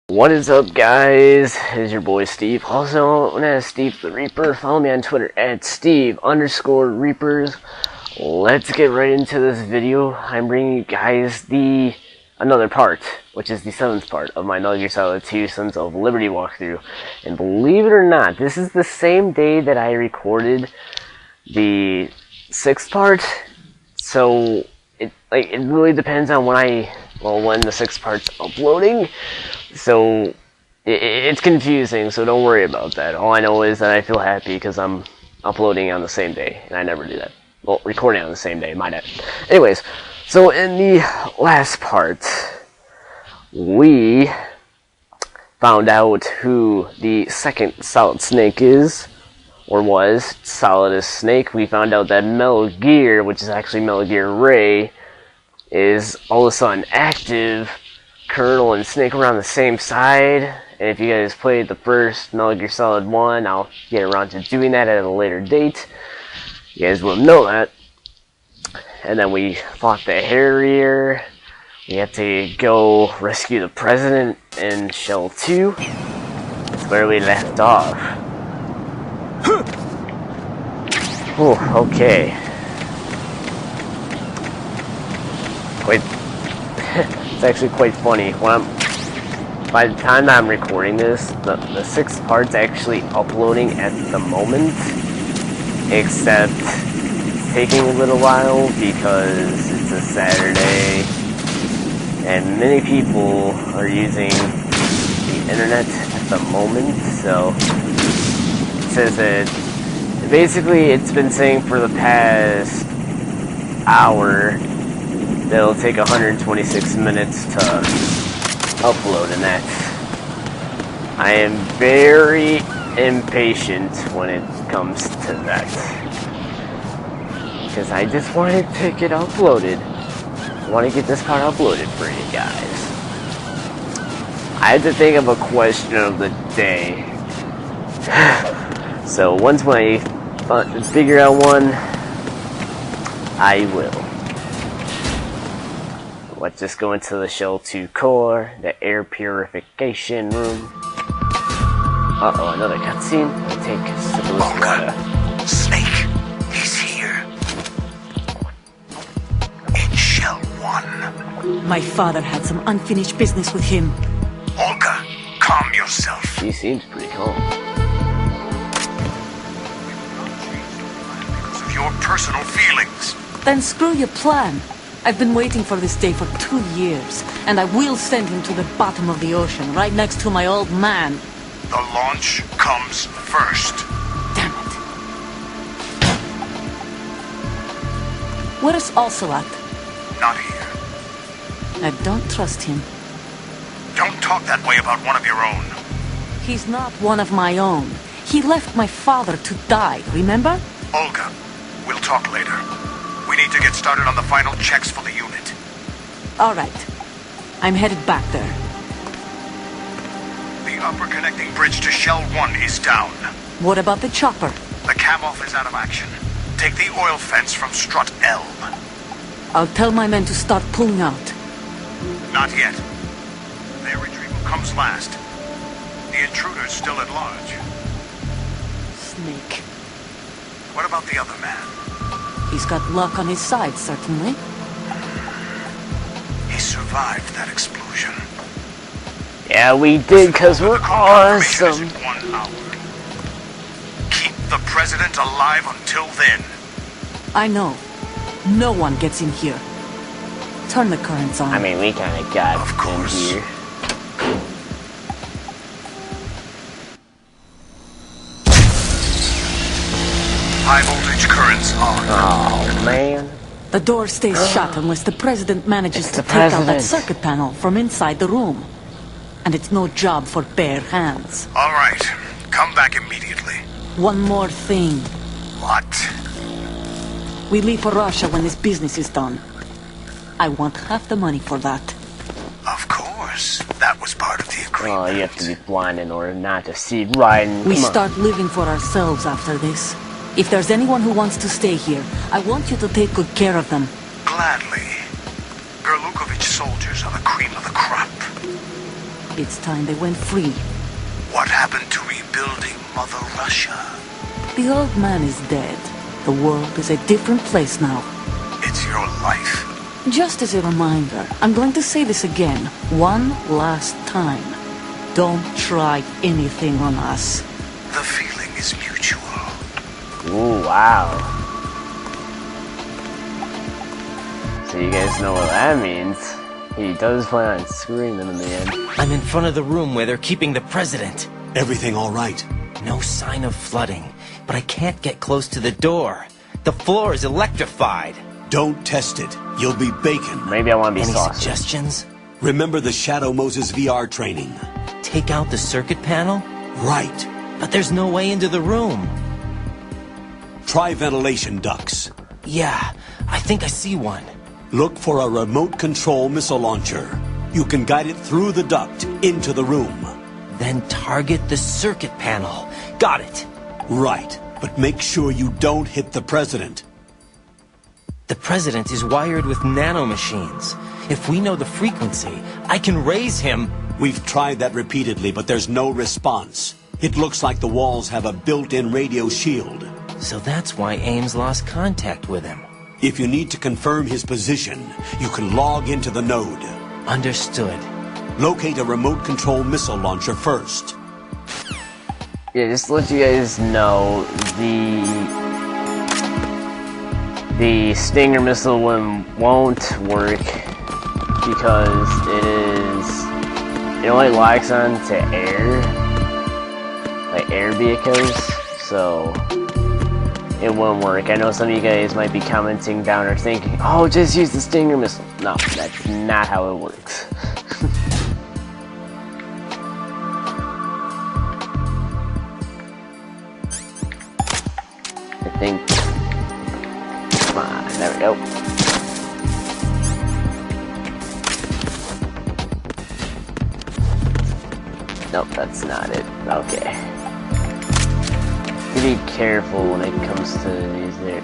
What is up, guys? It's your boy Steve, also known as Steve the Reaper. Follow me on Twitter at Steve_Reapers. Let's get right into this video. I'm bringing you guys another part, which is the 7th part of my Metal Gear Solid 2 Sons of Liberty walkthrough. And believe it or not, this is the same day that I recorded the 6th part. So it really depends on when the 6th part's uploading. So it's confusing, so don't worry about that. All I know is that I feel happy because I'm uploading on the same day, and I never do that. Well, recording on the same day, my bad. Anyways, so in the last part, we found out who the second Solid Snake is, or was. Solidus Snake. We found out that Metal Gear, which is actually Metal Gear Ray, is all of a sudden active. Colonel and Snake were on the same side, and if you guys played the first Metal Gear Solid 1, I'll get around to doing that at a later date. You guys will know that. And then we fought the Harrier. We had to go rescue the President in Shell 2. That's where we left off. Oh, okay. Wait. It's actually quite funny. By the time that I'm recording this, the 6th part's actually uploading at the moment, except it's taking a little while because it's a Saturday, and many people are using the internet at the moment. So it says that basically it's been saying for the past hour that it'll take 126 minutes to upload, and that I am very impatient when it comes to that, because I just want to get uploaded. I want to get this part uploaded for you guys. I had to think of a question of the day, so once I figure out one, I will. Let's just go into the Shell 2 core, the air purification room. Uh-oh, another cutscene. Take a sip of this water. Snake, he's here. In Shell 1. My father had some unfinished business with him. Olga, calm yourself. She seems pretty calm. Because of your personal feelings. Then screw your plan. I've been waiting for this day for 2 years, and I will send him to the bottom of the ocean, right next to my old man. The launch comes first. Damn it. Where is Ocelot? Not here. I don't trust him. Don't talk that way about one of your own. He's not one of my own. He left my father to die, remember? Olga, we'll talk later. We need to get started on the final checks for the unit. All right. I'm headed back there. The upper connecting bridge to Shell 1 is down. What about the chopper? The cam-off is out of action. Take the oil fence from strut L. I'll tell my men to start pulling out. Not yet. Their retrieval comes last. The intruder's still at large. Snake. What about the other man? He's got luck on his side, certainly. He survived that explosion. Yeah, we did, because we're awesome. 1 hour. Keep the president alive until then. I know. No one gets in here. Turn the currents on. I mean, we kind of got Of course. in here. High voltage currents on. Oh, man. The door stays shut unless the president manages to take out that circuit panel from inside the room. And it's no job for bare hands. All right. Come back immediately. One more thing. What? We leave for Russia when this business is done. I want half the money for that. Of course. That was part of the agreement. Oh, you have to be blind in order not to see riding. We start living for ourselves after this. If there's anyone who wants to stay here, I want you to take good care of them. Gladly. Gerlukovich soldiers are the cream of the crop. It's time they went free. What happened to rebuilding Mother Russia? The old man is dead. The world is a different place now. It's your life. Just as a reminder, I'm going to say this again, one last time. Don't try anything on us. The feeling is mutual. Ooh, wow. So you guys know what that means. He does plan on screwing them in the end. I'm in front of the room where they're keeping the president. Everything all right? No sign of flooding, but I can't get close to the door. The floor is electrified. Don't test it. You'll be bacon. Maybe I want to be Any saucy. suggestions? Remember the Shadow Moses VR training? Take out the circuit panel? Right. But there's no way into the room. Try ventilation ducts. Yeah, I think I see one. Look for a remote control missile launcher. You can guide it through the duct into the room. Then target the circuit panel. Got it. Right. But make sure you don't hit the president. The president is wired with nanomachines. If we know the frequency, I can raise him. We've tried that repeatedly, but there's no response. It looks like the walls have a built-in radio shield. So that's why Ames lost contact with him. If you need to confirm his position, you can log into the node. Understood. Locate a remote control missile launcher first. Yeah, just to let you guys know, the Stinger missile one won't work because it only locks on to air, like air vehicles, so it won't work. I know some of you guys might be commenting down or thinking, oh, just use the Stinger missile. No, that's not how it works. I think, come on, there we go. Nope, that's not it. Okay. Be careful when it comes to these areas.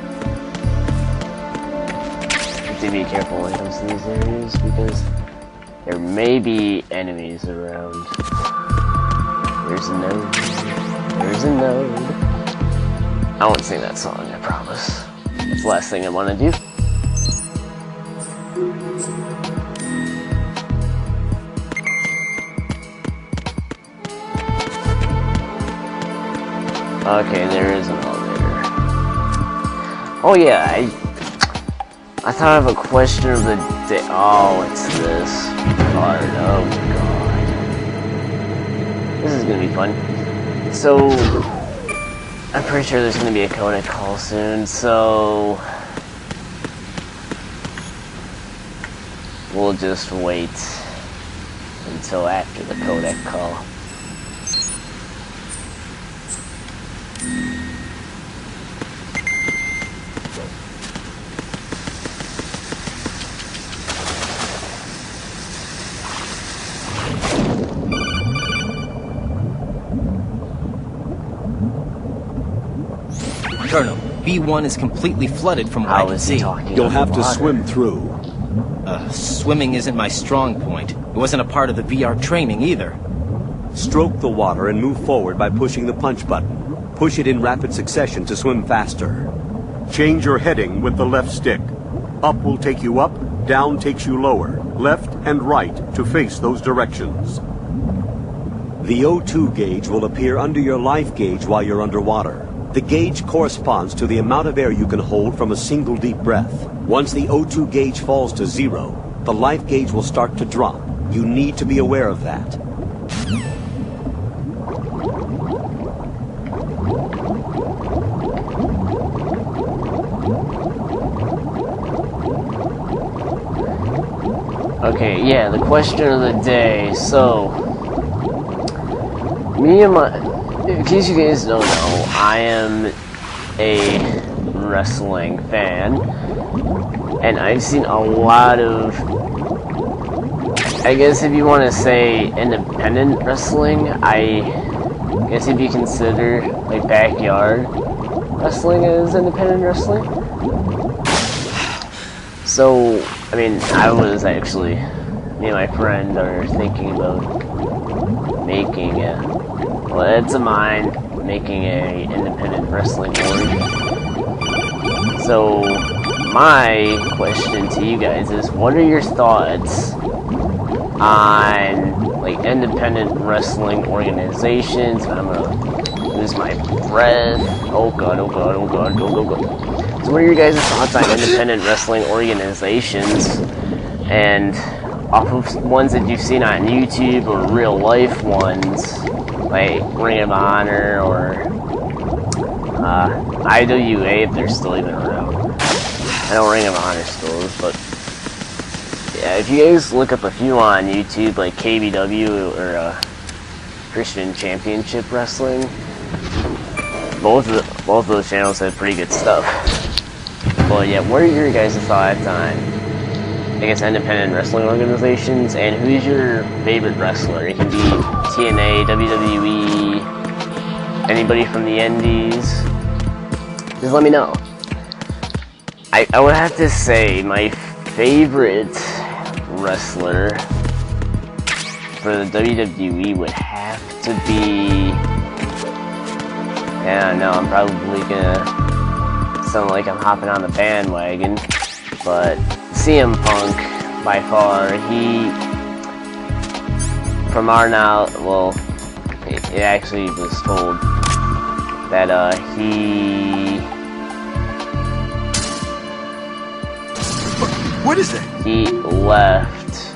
Be careful when it comes to these areas because there may be enemies around. There's a node. There's a node. I won't sing that song, I promise. That's the last thing I want to do. Okay, there is an elevator. Oh yeah, I thought of a question of the day. Oh, it's this card. Oh god. This is gonna be fun. So, I'm pretty sure there's gonna be a codec call soon, so we'll just wait until after the codec call. Colonel, B1 is completely flooded from what I can see. You'll have to swim through. Swimming isn't my strong point. It wasn't a part of the VR training either. Stroke the water and move forward by pushing the punch button. Push it in rapid succession to swim faster. Change your heading with the left stick. Up will take you up, down takes you lower, left and right to face those directions. The O2 gauge will appear under your life gauge while you're underwater. The gauge corresponds to the amount of air you can hold from a single deep breath. Once the O2 gauge falls to 0, the life gauge will start to drop. You need to be aware of that. Okay, yeah, the question of the day. So, in case you guys don't know, I am a wrestling fan, and I've seen a lot of, I guess if you want to say independent wrestling, I guess if you consider like backyard wrestling as independent wrestling. So, I mean, I was actually, me and my friend are thinking about making it. Well, it's a mine making a independent wrestling org. So, my question to you guys is, what are your thoughts on, like, independent wrestling organizations? I'm gonna lose my breath. Oh god, oh god, oh god, go, go, go. So what are your guys' thoughts on independent wrestling organizations? And off of ones that you've seen on YouTube or real life ones, like Ring of Honor or IWA, if they're still even around. I know Ring of Honor still is, but yeah, if you guys look up a few on YouTube, like KBW or Christian Championship Wrestling, both of those channels have pretty good stuff. But yeah, what are your guys' thoughts on, I guess, independent wrestling organizations, and who's your favorite wrestler? It can be TNA, WWE, anybody from the Indies. Just let me know. I would have to say my favorite wrestler for the WWE would have to be... Yeah, no, I'm probably gonna sound like I'm hopping on the bandwagon, but CM Punk, by far, he, from our now, well, it actually was told that, he... What is that? He left.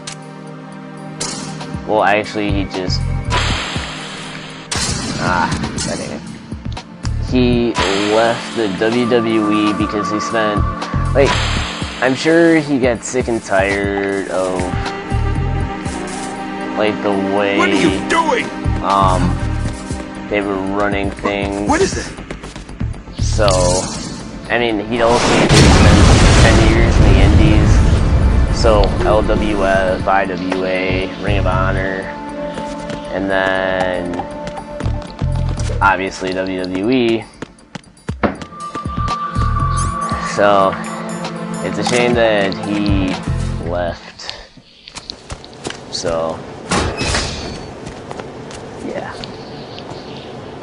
Well, actually, he just... that ain't it. He left the WWE because he spent, like, I'm sure he got sick and tired of, like, the way... What are you doing? They were running things. What is it? So, I mean, he'd also spent 10 years in the Indies. So, LWF, IWA, Ring of Honor, and then, obviously, WWE. So, it's a shame that he left. So, yeah.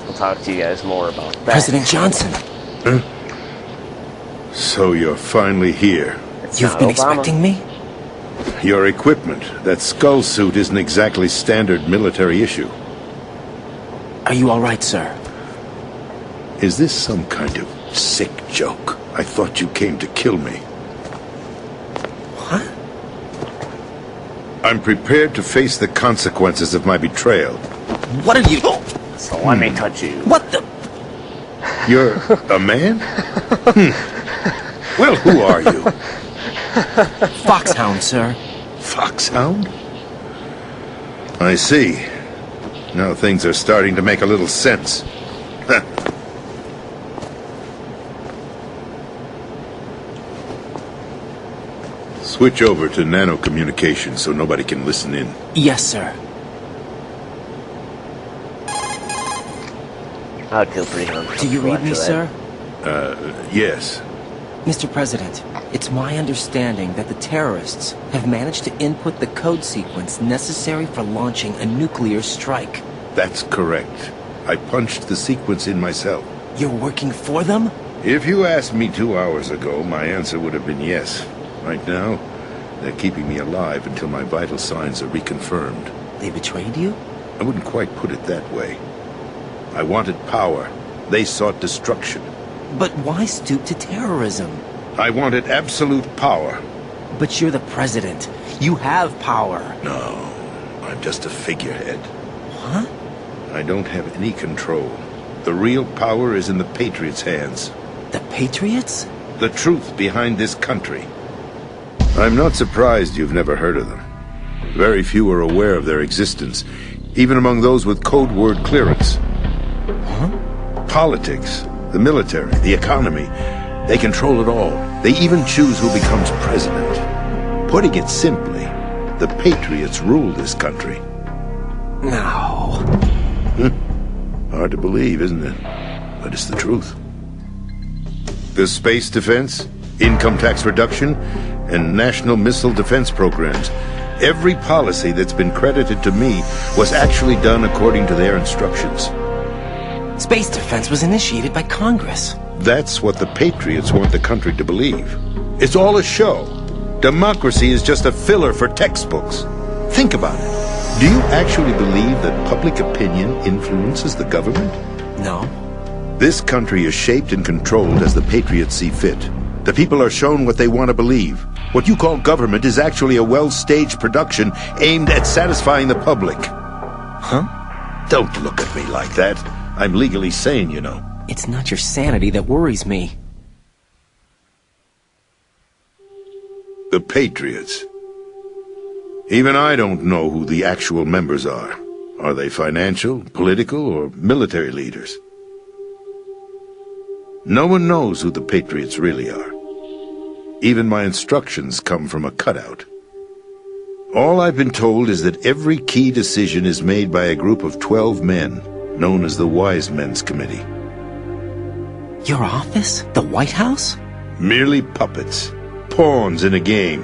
We'll talk to you guys more about that. President Johnson. So you're finally here. You've been expecting me? Your equipment, that skull suit, isn't exactly standard military issue. Are you all right, sir? Is this some kind of sick joke? I thought you came to kill me. What? I'm prepared to face the consequences of my betrayal. What are you... So let me touch you. What the... You're a man? Well, who are you? Foxhound, sir. Foxhound? I see. Now things are starting to make a little sense. Switch over to nano communication so nobody can listen in. Yes, sir. I'd feel pretty hungry. Do you read me, sir? Yes. Mr. President, it's my understanding that the terrorists have managed to input the code sequence necessary for launching a nuclear strike. That's correct. I punched the sequence in myself. You're working for them? If you asked me 2 hours ago, my answer would have been yes. Right now, they're keeping me alive until my vital signs are reconfirmed. They betrayed you? I wouldn't quite put it that way. I wanted power. They sought destruction. But why stoop to terrorism? I wanted absolute power. But you're the president. You have power. No, I'm just a figurehead. What? I don't have any control. The real power is in the Patriots' hands. The Patriots? The truth behind this country. I'm not surprised you've never heard of them. Very few are aware of their existence, even among those with code word clearance. Huh? Politics, the military, the economy, they control it all. They even choose who becomes president. Putting it simply, the Patriots rule this country. No. Hard to believe, isn't it? But it's the truth. The space defense, income tax reduction, and national missile defense programs. Every policy that's been credited to me was actually done according to their instructions. Space defense was initiated by Congress. That's what the Patriots want the country to believe. It's all a show. Democracy is just a filler for textbooks. Think about it. Do you actually believe that public opinion influences the government? No. This country is shaped and controlled as the Patriots see fit. The people are shown what they want to believe. What you call government is actually a well-staged production aimed at satisfying the public. Huh? Don't look at me like that. I'm legally sane, you know. It's not your sanity that worries me. The Patriots. Even I don't know who the actual members are. Are they financial, political, or military leaders? No one knows who the Patriots really are. Even my instructions come from a cutout. All I've been told is that every key decision is made by a group of 12 men, known as the Wise Men's Committee. Your office? The White House? Merely puppets, pawns in a game.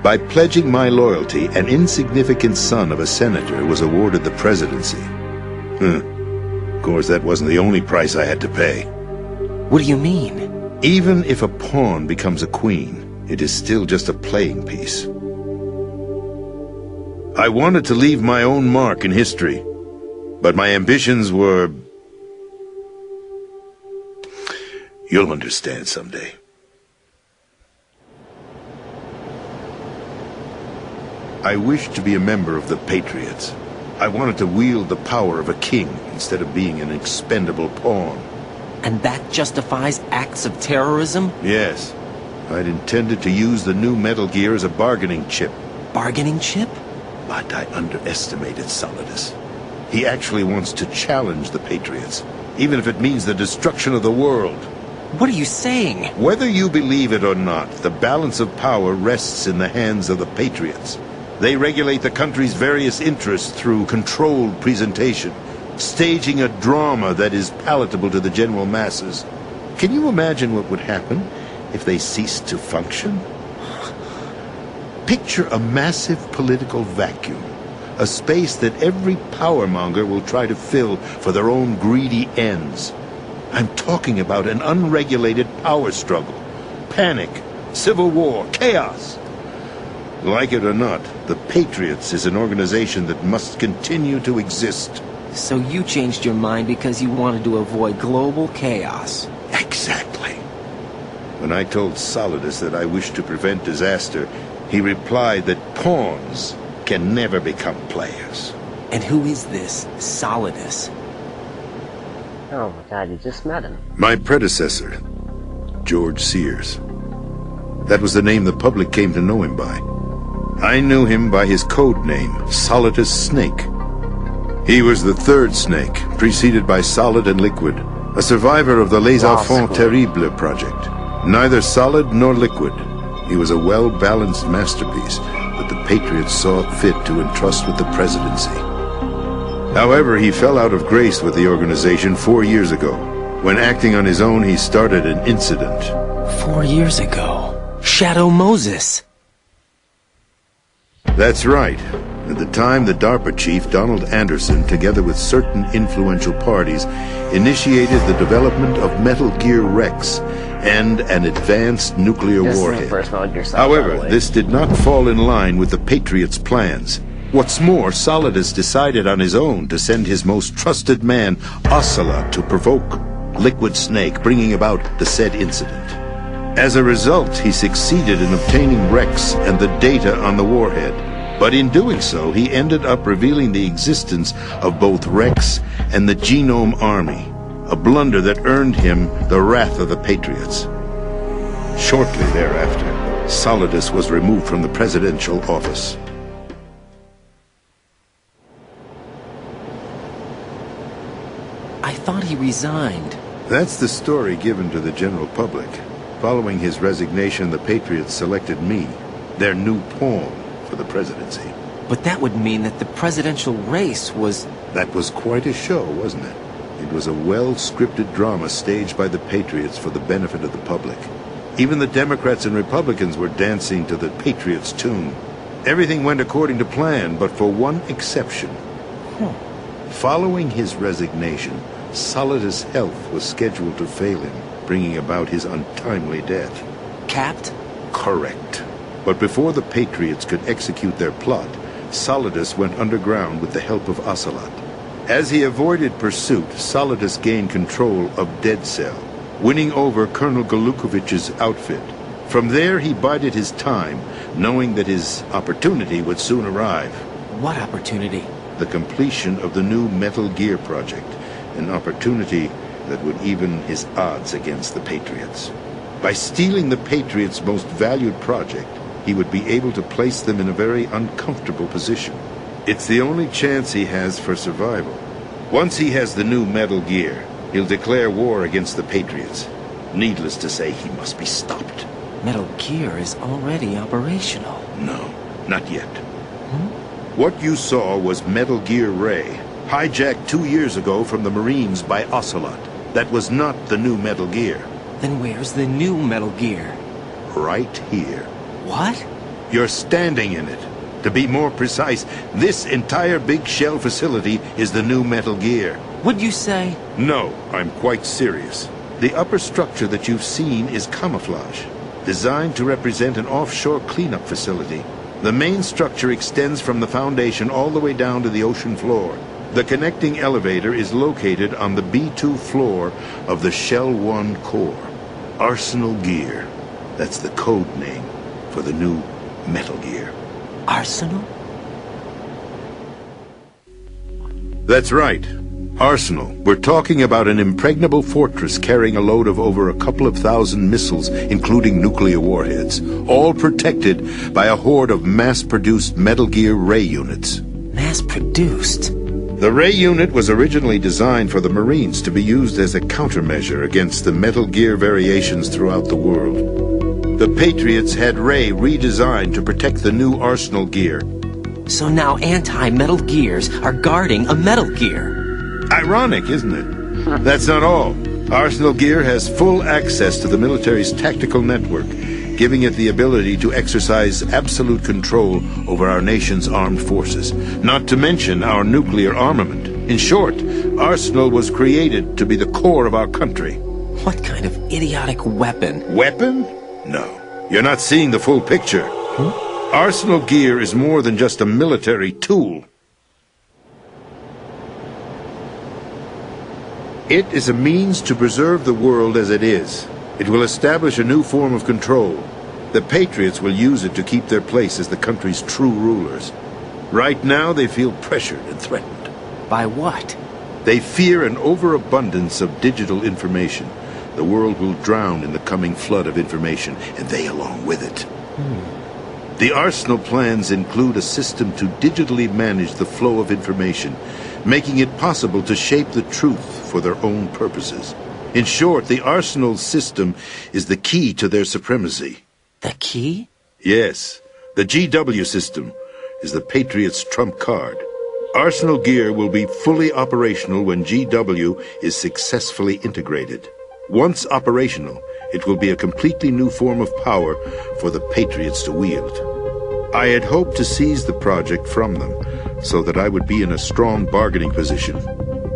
By pledging my loyalty, an insignificant son of a senator was awarded the presidency. Of course, that wasn't the only price I had to pay. What do you mean? Even if a pawn becomes a queen, it is still just a playing piece. I wanted to leave my own mark in history, but my ambitions were... You'll understand someday. I wished to be a member of the Patriots. I wanted to wield the power of a king instead of being an expendable pawn. And that justifies acts of terrorism? Yes. I'd intended to use the new Metal Gear as a bargaining chip. Bargaining chip? But I underestimated Solidus. He actually wants to challenge the Patriots, even if it means the destruction of the world. What are you saying? Whether you believe it or not, the balance of power rests in the hands of the Patriots. They regulate the country's various interests through controlled presentation, staging a drama that is palatable to the general masses. Can you imagine what would happen if they ceased to function? Picture a massive political vacuum, a space that every powermonger will try to fill for their own greedy ends. I'm talking about an unregulated power struggle, panic, civil war, chaos. Like it or not, the Patriots is an organization that must continue to exist. So you changed your mind because you wanted to avoid global chaos. Exactly. When I told Solidus that I wished to prevent disaster, he replied that pawns can never become players. And who is this Solidus? Oh my god, you just met him. My predecessor, George Sears. That was the name the public came to know him by. I knew him by his code name, Solidus Snake. He was the third snake, preceded by Solid and Liquid, a survivor of the Les Enfants Terribles project. Neither solid nor liquid, he was a well-balanced masterpiece that the Patriots saw fit to entrust with the presidency. However, he fell out of grace with the organization 4 years ago. When acting on his own, he started an incident. 4 years ago? Shadow Moses! That's right. At the time, the DARPA chief, Donald Anderson, together with certain influential parties, initiated the development of Metal Gear Rex and an advanced nuclear warhead. However, this did not fall in line with the Patriots' plans. What's more, Solidus decided on his own to send his most trusted man, Ocelot, to provoke Liquid Snake, bringing about the said incident. As a result, he succeeded in obtaining Rex and the data on the warhead. But in doing so, he ended up revealing the existence of both Rex and the Genome Army, a blunder that earned him the wrath of the Patriots. Shortly thereafter, Solidus was removed from the presidential office. I thought he resigned. That's the story given to the general public. Following his resignation, the Patriots selected me, their new pawn, for the presidency. But that would mean that the presidential race was... That was quite a show, wasn't it? It was a well-scripted drama staged by the Patriots for the benefit of the public. Even the Democrats and Republicans were dancing to the Patriots' tune. Everything went according to plan, but for one exception. Following his resignation, Solidus' health was scheduled to fail him, bringing about his untimely death. Capped? Correct. But before the Patriots could execute their plot, Solidus went underground with the help of Ocelot. As he avoided pursuit, Solidus gained control of Dead Cell, winning over Colonel Galukovich's outfit. From there, he bided his time, knowing that his opportunity would soon arrive. What opportunity? The completion of the new Metal Gear project, an opportunity that would even his odds against the Patriots. By stealing the Patriots' most valued project, he would be able to place them in a very uncomfortable position. It's the only chance he has for survival. Once he has the new Metal Gear, he'll declare war against the Patriots. Needless to say, he must be stopped. Metal Gear is already operational. No, not yet. What you saw was Metal Gear Ray, hijacked 2 years ago from the Marines by Ocelot. That was not the new Metal Gear. Then where's the new Metal Gear? Right here. What? You're standing in it. To be more precise, this entire big shell facility is the new Metal Gear. What'd you say? No, I'm quite serious. The upper structure that you've seen is camouflage, designed to represent an offshore cleanup facility. The main structure extends from the foundation all the way down to the ocean floor. The connecting elevator is located on the B2 floor of the Shell 1 core. Arsenal Gear. That's the code name for the new Metal Gear. Arsenal? That's right. Arsenal. We're talking about an impregnable fortress carrying a load of over a couple of thousand missiles, including nuclear warheads, all protected by a horde of mass-produced Metal Gear Ray units. Mass-produced? The Ray unit was originally designed for the Marines to be used as a countermeasure against the Metal Gear variations throughout the world. The Patriots had Ray redesigned to protect the new Arsenal Gear. So now anti-Metal Gears are guarding a Metal Gear. Ironic, isn't it? That's not all. Arsenal Gear has full access to the military's tactical network, giving it the ability to exercise absolute control over our nation's armed forces, not to mention our nuclear armament. In short, Arsenal was created to be the core of our country. What kind of idiotic weapon? Weapon? No. You're not seeing the full picture. Arsenal Gear is more than just a military tool. It is a means to preserve the world as it is. It will establish a new form of control. The Patriots will use it to keep their place as the country's true rulers. Right now, they feel pressured and threatened. By what? They fear an overabundance of digital information. The world will drown in the coming flood of information, and they along with it. The Arsenal plans include a system to digitally manage the flow of information, making it possible to shape the truth for their own purposes. In short, the Arsenal system is the key to their supremacy. The key? Yes. The GW system is the Patriots' trump card. Arsenal Gear will be fully operational when GW is successfully integrated. Once operational, it will be a completely new form of power for the Patriots to wield. I had hoped to seize the project from them, so that I would be in a strong bargaining position.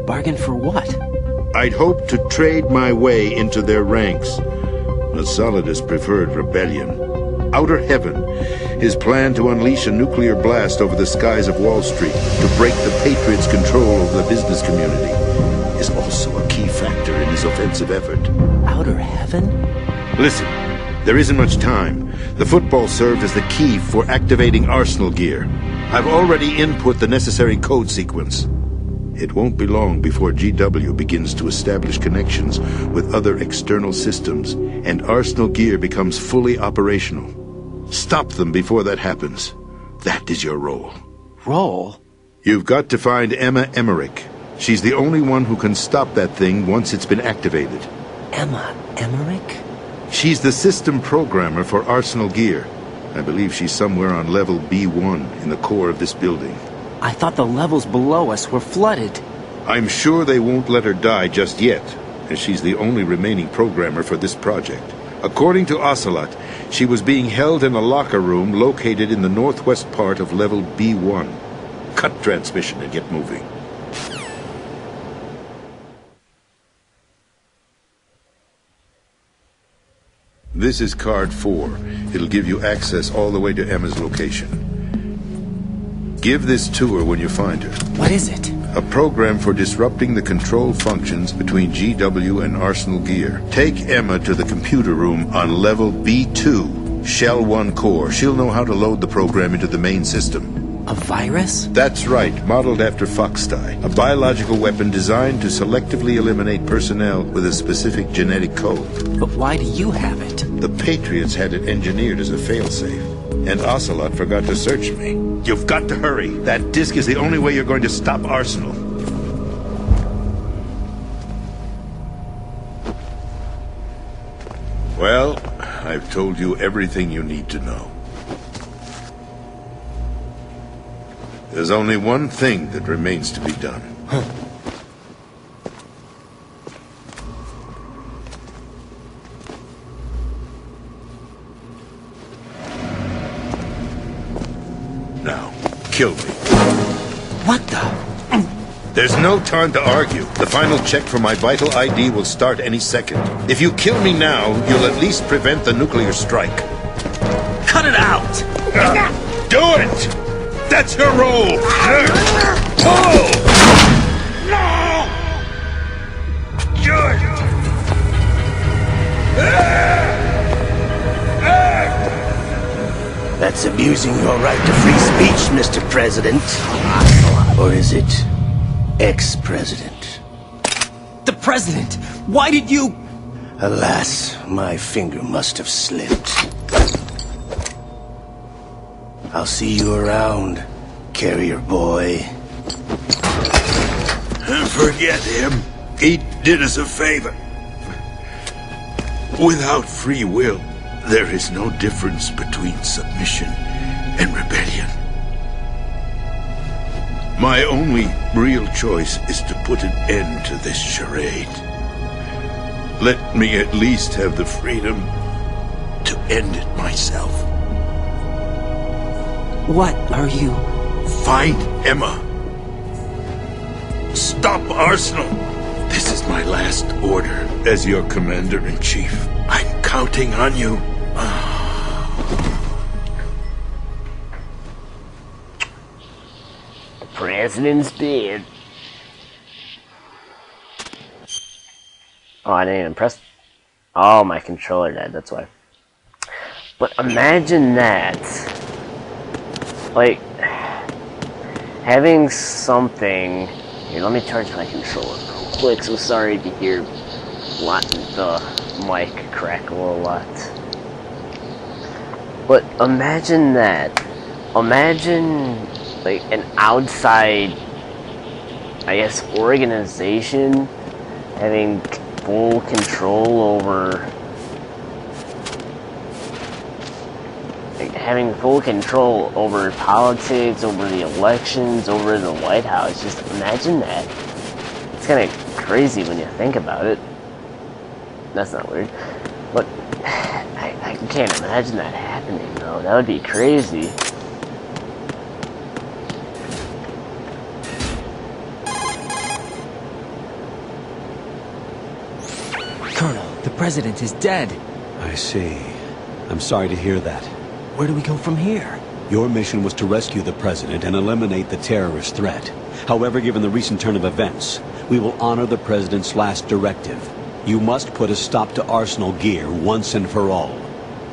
Bargain for what? I'd hoped to trade my way into their ranks, but Solidus preferred rebellion. Outer Heaven, his plan to unleash a nuclear blast over the skies of Wall Street to break the Patriots' control over the business community, is also a key factor in his offensive effort. Outer Heaven? Listen, there isn't much time. The football served as the key for activating Arsenal Gear. I've already input the necessary code sequence. It won't be long before GW begins to establish connections with other external systems, and Arsenal Gear becomes fully operational. Stop them before that happens. That is your role. Role? You've got to find Emma Emmerich. She's the only one who can stop that thing once it's been activated. Emma Emmerich? She's the system programmer for Arsenal Gear. I believe she's somewhere on level B1 in the core of this building. I thought the levels below us were flooded. I'm sure they won't let her die just yet, as she's the only remaining programmer for this project. According to Ocelot, She was being held in a locker room located in the northwest part of level B1. Cut transmission and get moving. This is card 4. It'll give you access all the way to Emma's location. Give this to her when you find her. What is it? A program for disrupting the control functions between GW and Arsenal Gear. Take Emma to the computer room on level B2, Shell 1 core. She'll know how to load the program into the main system. A virus? That's right, modeled after Foxdie. A biological weapon designed to selectively eliminate personnel with a specific genetic code. But why do you have it? The Patriots had it engineered as a failsafe. And Ocelot forgot to search me. You've got to hurry. That disk is the only way you're going to stop Arsenal. Well, I've told you everything you need to know. There's only one thing that remains to be done. Now, kill me. What the? There's no time to argue. The final check for my vital ID will start any second. If you kill me now, you'll at least prevent the nuclear strike. Cut it out! Do it! That's your role! Pull! No! Good! That's abusing your right to free speech, Mr. President. Or is it ex-president? The President! Why did you... Alas, my finger must have slipped. I'll see you around, carrier boy. Forget him. He did us a favor. Without free will, there is no difference between submission and rebellion. My only real choice is to put an end to this charade. Let me at least have the freedom to end it myself. What are you... Find Emma. Stop Arsenal. This is my last order as your commander-in-chief. I'm counting on you. The president's dead. Oh, I didn't even press... Oh, my controller died, that's why. But imagine that. Like, having something... Here, let me charge my controller real quick. So sorry to hear the mic crackle a lot. But imagine that. Imagine, like, an outside, I guess, organization having full control over... having full control over politics, over the elections, over the White House. Just imagine that. It's kind of crazy when you think about it. That's not weird. But I can't imagine that happening, though. That would be crazy. Colonel, the President is dead. I see. I'm sorry to hear that. Where do we go from here? Your mission was to rescue the President and eliminate the terrorist threat. However, given the recent turn of events, we will honor the President's last directive. You must put a stop to Arsenal Gear once and for all.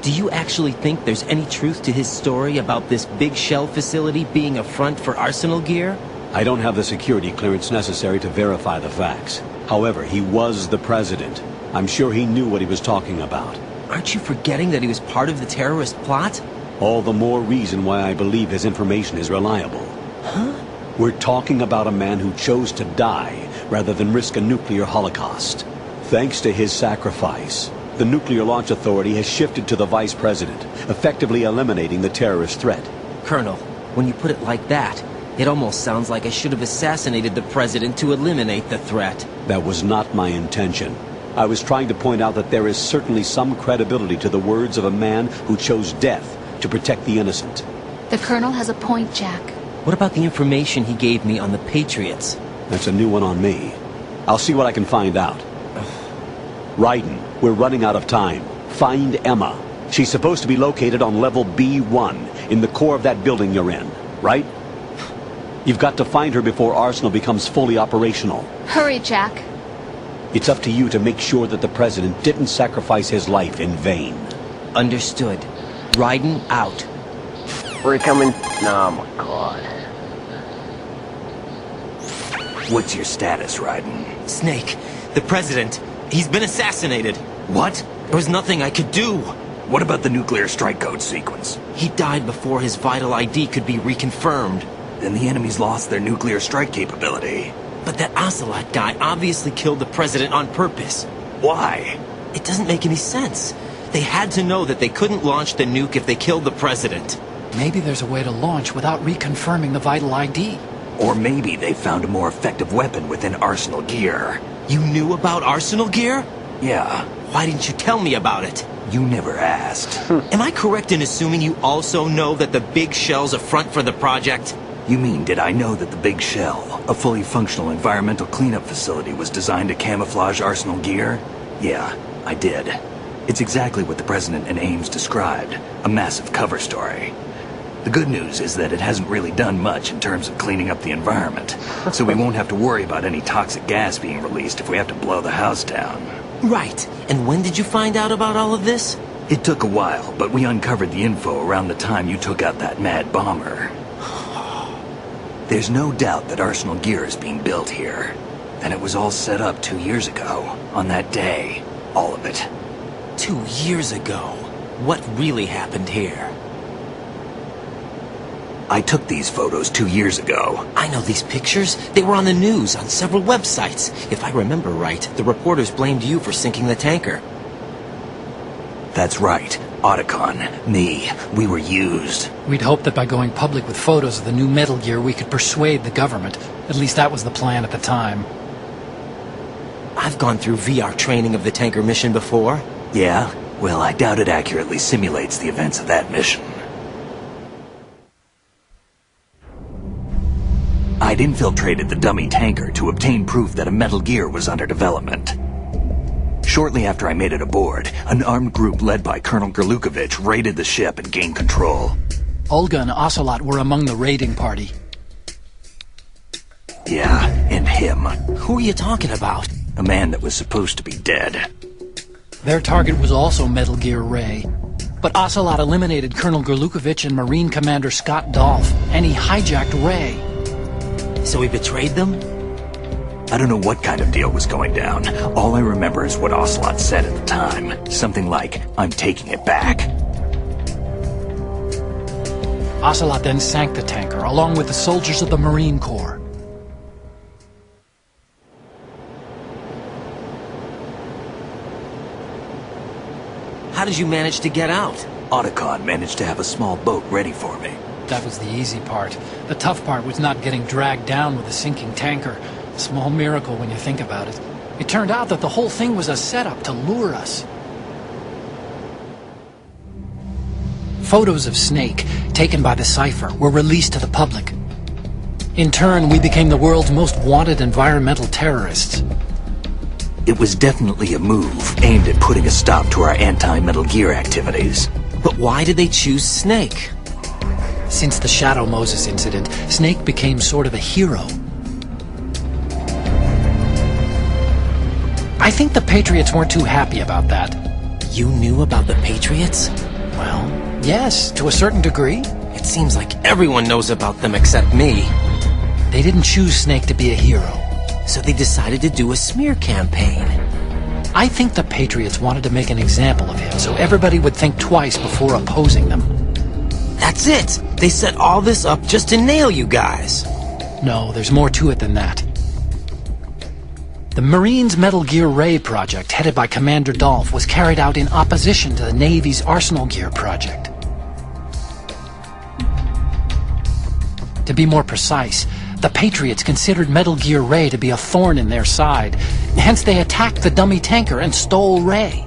Do you actually think there's any truth to his story about this big shell facility being a front for Arsenal Gear? I don't have the security clearance necessary to verify the facts. However, he was the President. I'm sure he knew what he was talking about. Aren't you forgetting that he was part of the terrorist plot? All the more reason why I believe his information is reliable. Huh? We're talking about a man who chose to die rather than risk a nuclear holocaust. Thanks to his sacrifice, the Nuclear Launch Authority has shifted to the Vice President, effectively eliminating the terrorist threat. Colonel, when you put it like that, it almost sounds like I should have assassinated the President to eliminate the threat. That was not my intention. I was trying to point out that there is certainly some credibility to the words of a man who chose death to protect the innocent. The Colonel has a point, Jack. What about the information he gave me on the Patriots? That's a new one on me. I'll see what I can find out. Raiden, we're running out of time. Find Emma. She's supposed to be located on level B1, in the core of that building you're in, right? You've got to find her before Arsenal becomes fully operational. Hurry, Jack. It's up to you to make sure that the President didn't sacrifice his life in vain. Understood. Raiden out. We're coming. Oh my god. What's your status, Raiden? Snake, the President, he's been assassinated. What? There was nothing I could do. What about the nuclear strike code sequence? He died before his vital ID could be reconfirmed. Then the enemy's lost their nuclear strike capability. But that Ocelot guy obviously killed the President on purpose. Why? It doesn't make any sense. They had to know that they couldn't launch the nuke if they killed the President. Maybe there's a way to launch without reconfirming the vital ID. Or maybe they found a more effective weapon within Arsenal gear. You knew about Arsenal gear? Yeah. Why didn't you tell me about it? You never asked. Am I correct in assuming you also know that the Big Shell's a front for the project? You mean, did I know that the Big Shell, a fully functional environmental cleanup facility, was designed to camouflage Arsenal gear? Yeah, I did. It's exactly what the President and Ames described, a massive cover story. The good news is that it hasn't really done much in terms of cleaning up the environment, so we won't have to worry about any toxic gas being released if we have to blow the house down. Right. And when did you find out about all of this? It took a while, but we uncovered the info around the time you took out that mad bomber. There's no doubt that Arsenal gear is being built here. And it was all set up 2 years ago, on that day. All of it. 2 years ago? What really happened here? I took these photos 2 years ago. I know these pictures. They were on the news, on several websites. If I remember right, the reporters blamed you for sinking the tanker. That's right. Otacon, me, we were used. We'd hoped that by going public with photos of the new Metal Gear, we could persuade the government. At least that was the plan at the time. I've gone through VR training of the tanker mission before. Yeah? Well, I doubt it accurately simulates the events of that mission. I'd infiltrated the dummy tanker to obtain proof that a Metal Gear was under development. Shortly after I made it aboard, an armed group led by Colonel Gerlukovich raided the ship and gained control. Olga and Ocelot were among the raiding party. Yeah, and him. Who are you talking about? A man that was supposed to be dead. Their target was also Metal Gear Ray. But Ocelot eliminated Colonel Gerlukovich and Marine Commander Scott Dolph, and he hijacked Ray. So he betrayed them? I don't know what kind of deal was going down. All I remember is what Ocelot said at the time. Something like, "I'm taking it back." Ocelot then sank the tanker, along with the soldiers of the Marine Corps. How did you manage to get out? Otacon managed to have a small boat ready for me. That was the easy part. The tough part was not getting dragged down with a sinking tanker. A small miracle when you think about it. It turned out that the whole thing was a setup to lure us. Photos of Snake, taken by the Cypher, were released to the public. In turn, we became the world's most wanted environmental terrorists. It was definitely a move aimed at putting a stop to our anti-Metal Gear activities. But why did they choose Snake? Since the Shadow Moses incident, Snake became sort of a hero. I think the Patriots weren't too happy about that. You knew about the Patriots? Well, yes, to a certain degree. It seems like everyone knows about them except me. They didn't choose Snake to be a hero. So they decided to do a smear campaign. I think the Patriots wanted to make an example of him so everybody would think twice before opposing them. That's it! They set all this up just to nail you guys. No, there's more to it than that. The Marines' Metal Gear Ray project, headed by Commander Dolph, was carried out in opposition to the Navy's Arsenal Gear project. To be more precise, The Patriots considered Metal Gear Ray to be a thorn in their side. Hence they attacked the dummy tanker and stole Ray.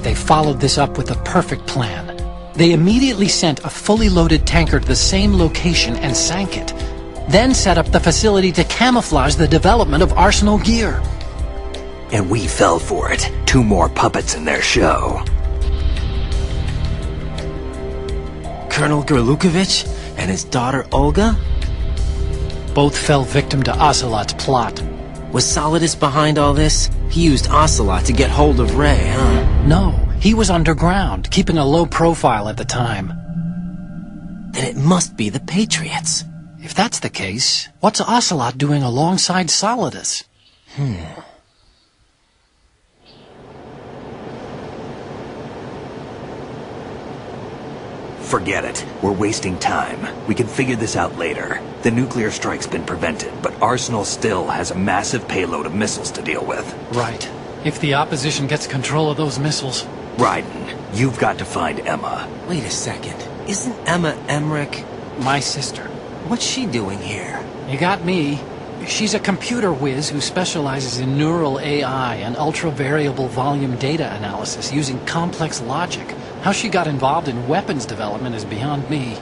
They followed this up with a perfect plan. They immediately sent a fully loaded tanker to the same location and sank it. Then set up the facility to camouflage the development of Arsenal gear. And we fell for it. 2 more puppets in their show. Colonel Gerlukovich and his daughter Olga? Both fell victim to Ocelot's plot. Was Solidus behind all this? He used Ocelot to get hold of Ray, huh? No, he was underground, keeping a low profile at the time. Then it must be the Patriots. If that's the case, what's Ocelot doing alongside Solidus? Forget it. We're wasting time. We can figure this out later. The nuclear strike's been prevented, but Arsenal still has a massive payload of missiles to deal with. Right. If the opposition gets control of those missiles... Raiden, you've got to find Emma. Wait a second. Isn't Emma Emmerich... My sister. What's she doing here? You got me. She's a computer whiz who specializes in neural AI and ultra-variable volume data analysis using complex logic. How she got involved in weapons development is beyond me.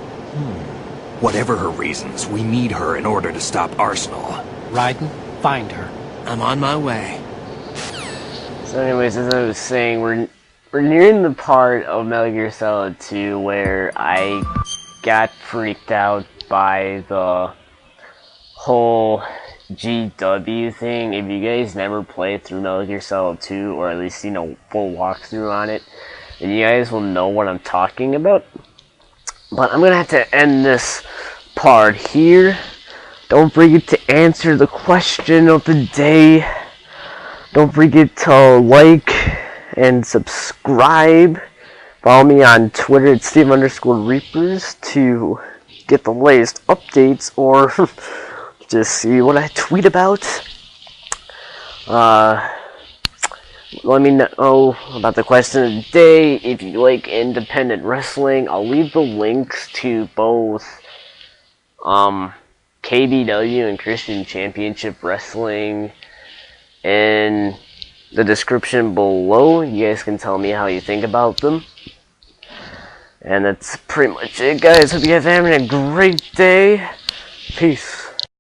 Whatever her reasons, we need her in order to stop Arsenal. Raiden, find her. I'm on my way. So anyways, as I was saying, we're nearing the part of Metal Gear Solid 2 where I got freaked out by the whole GW thing. If you guys never played through Metal Gear Solid 2, or at least seen a full walkthrough on it, then you guys will know what I'm talking about. But I'm gonna have to end this part here. Don't forget to answer the question of the day. Don't forget to like and subscribe. Follow me on Twitter at Steve_Reapers to get the latest updates, or just see what I tweet about. Let me know about the question of the day. If you like independent wrestling, I'll leave the links to both KBW and Christian Championship Wrestling in the description below. You guys can tell me how you think about them. And that's pretty much it, guys. Hope you guys are having a great day. Peace.